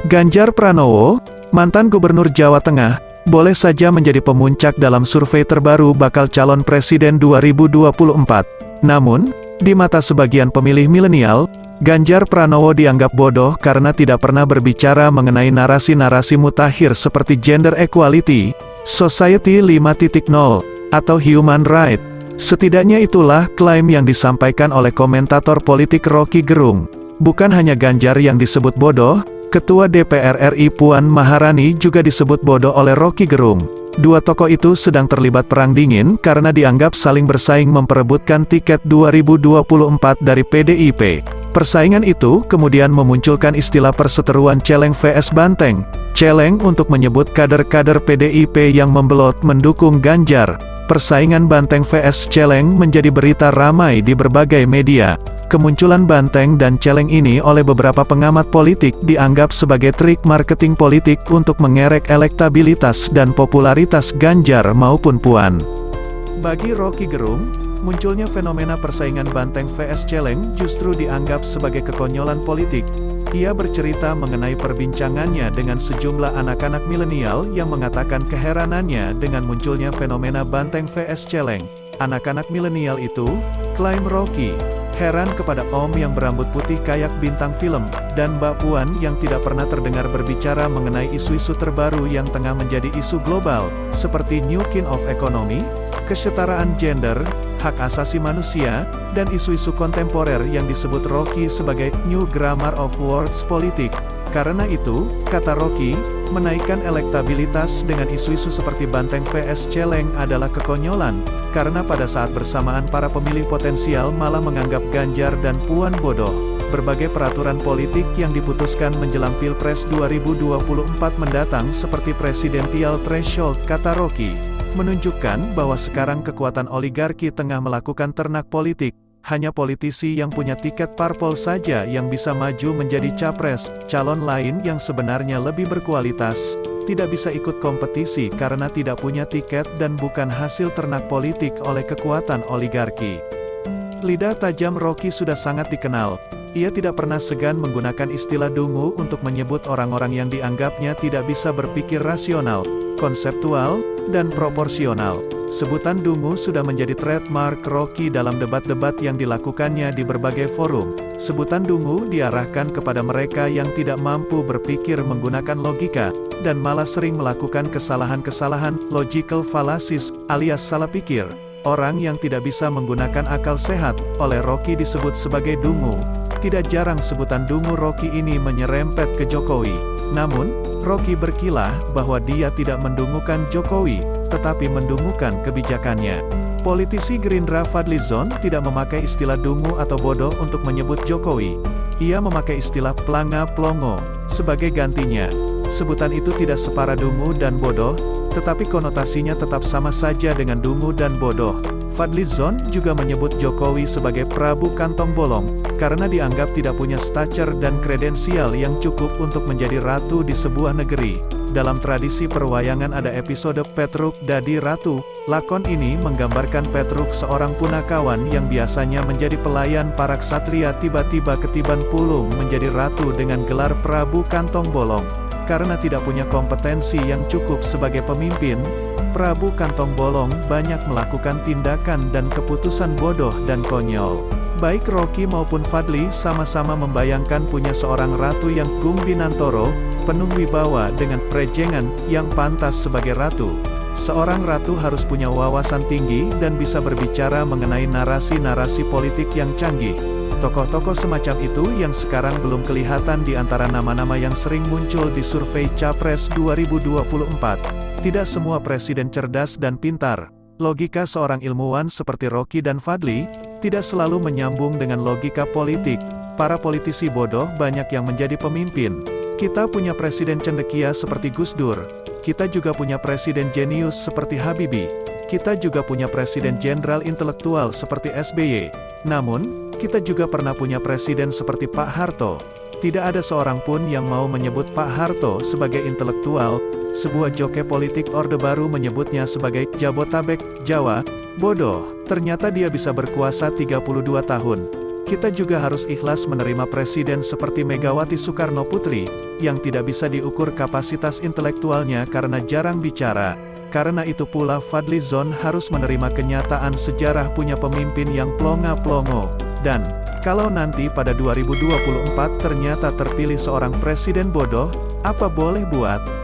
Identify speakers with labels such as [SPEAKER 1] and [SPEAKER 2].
[SPEAKER 1] Ganjar Pranowo, mantan Gubernur Jawa Tengah, boleh saja menjadi pemuncak dalam survei terbaru bakal calon presiden 2024. Namun, di mata sebagian pemilih milenial, Ganjar Pranowo dianggap bodoh karena tidak pernah berbicara mengenai narasi-narasi mutakhir seperti gender equality, society 5.0, atau human right. Setidaknya itulah klaim yang disampaikan oleh komentator politik Rocky Gerung. Bukan hanya Ganjar yang disebut bodoh, Ketua DPR RI Puan Maharani juga disebut bodoh oleh Rocky Gerung. Dua tokoh itu sedang terlibat perang dingin karena dianggap saling bersaing memperebutkan tiket 2024 dari PDIP. Persaingan itu kemudian memunculkan istilah perseteruan celeng vs banteng. Celeng untuk menyebut kader-kader PDIP yang membelot mendukung Ganjar. Persaingan banteng vs celeng menjadi berita ramai di berbagai media. Kemunculan banteng dan celeng ini oleh beberapa pengamat politik dianggap sebagai trik marketing politik untuk mengerek elektabilitas dan popularitas Ganjar maupun Puan. Bagi Rocky Gerung, munculnya fenomena persaingan banteng vs celeng justru dianggap sebagai kekonyolan politik. Ia bercerita mengenai perbincangannya dengan sejumlah anak-anak milenial yang mengatakan keheranannya dengan munculnya fenomena banteng vs celeng. Anak-anak milenial itu, klaim Rocky, heran kepada Om yang berambut putih kayak bintang film, dan Mbak Puan yang tidak pernah terdengar berbicara mengenai isu-isu terbaru yang tengah menjadi isu global, seperti New Kind of Economy, kesetaraan gender, hak asasi manusia, dan isu-isu kontemporer yang disebut Rocky sebagai New Grammar of Words Politik. Karena itu, kata Rocky, menaikkan elektabilitas dengan isu-isu seperti banteng vs celeng adalah kekonyolan, karena pada saat bersamaan para pemilih potensial malah menganggap Ganjar dan Puan bodoh. Berbagai peraturan politik yang diputuskan menjelang Pilpres 2024 mendatang seperti Presidential Threshold, kata Rocky, menunjukkan bahwa sekarang kekuatan oligarki tengah melakukan ternak politik. Hanya politisi yang punya tiket parpol saja yang bisa maju menjadi capres, calon lain yang sebenarnya lebih berkualitas, tidak bisa ikut kompetisi karena tidak punya tiket dan bukan hasil ternak politik oleh kekuatan oligarki. Lidah tajam Rocky sudah sangat dikenal. Ia tidak pernah segan menggunakan istilah dungu untuk menyebut orang-orang yang dianggapnya tidak bisa berpikir rasional, konseptual, dan proporsional. Sebutan dungu sudah menjadi trademark Rocky dalam debat-debat yang dilakukannya di berbagai forum. Sebutan dungu diarahkan kepada mereka yang tidak mampu berpikir menggunakan logika, dan malah sering melakukan kesalahan-kesalahan logical fallacies, alias salah pikir. Orang yang tidak bisa menggunakan akal sehat, oleh Rocky disebut sebagai dungu. Tidak jarang sebutan dungu Rocky ini menyerempet ke Jokowi. Namun, Rocky berkilah bahwa dia tidak mendungukan Jokowi, tetapi mendungukan kebijakannya. Politisi Gerindra Fadlizon tidak memakai istilah dungu atau bodoh untuk menyebut Jokowi. Ia memakai istilah planga plongo sebagai gantinya. Sebutan itu tidak separah dungu dan bodoh, tetapi konotasinya tetap sama saja dengan dungu dan bodoh. Fadlizon juga menyebut Jokowi sebagai Prabu Kantong Bolong, karena dianggap tidak punya stature dan kredensial yang cukup untuk menjadi ratu di sebuah negeri. Dalam tradisi perwayangan ada episode Petruk Dadi Ratu. Lakon ini menggambarkan Petruk, seorang punakawan yang biasanya menjadi pelayan para ksatria, tiba-tiba ketiban pulung menjadi ratu dengan gelar Prabu Kantong Bolong. Karena tidak punya kompetensi yang cukup sebagai pemimpin, Prabu Kantong Bolong banyak melakukan tindakan dan keputusan bodoh dan konyol. Baik Rocky maupun Fadli sama-sama membayangkan punya seorang ratu yang Gumbinantoro, penuh wibawa dengan prejengan yang pantas sebagai ratu. Seorang ratu harus punya wawasan tinggi dan bisa berbicara mengenai narasi-narasi politik yang canggih. Tokoh-tokoh semacam itu yang sekarang belum kelihatan di antara nama-nama yang sering muncul di survei Capres 2024. Tidak semua presiden cerdas dan pintar. Logika seorang ilmuwan seperti Rocky dan Fadli tidak selalu menyambung dengan logika politik. Para politisi bodoh banyak yang menjadi pemimpin. Kita punya presiden cendekia seperti Gus Dur. Kita juga punya presiden jenius seperti Habibie. Kita juga punya presiden jenderal intelektual seperti SBY. Namun, kita juga pernah punya presiden seperti Pak Harto. Tidak ada seorang pun yang mau menyebut Pak Harto sebagai intelektual. Sebuah joke politik Orde Baru menyebutnya sebagai Jabotabek, Jawa. Bodoh, ternyata dia bisa berkuasa 32 tahun. kita juga harus ikhlas menerima presiden seperti Megawati Soekarno Putri, yang tidak bisa diukur kapasitas intelektualnya karena jarang bicara. Karena itu pula Fadly Zon harus menerima kenyataan sejarah punya pemimpin yang plonga-plongo. Dan, kalau nanti pada 2024 ternyata terpilih seorang presiden bodoh, apa boleh buat?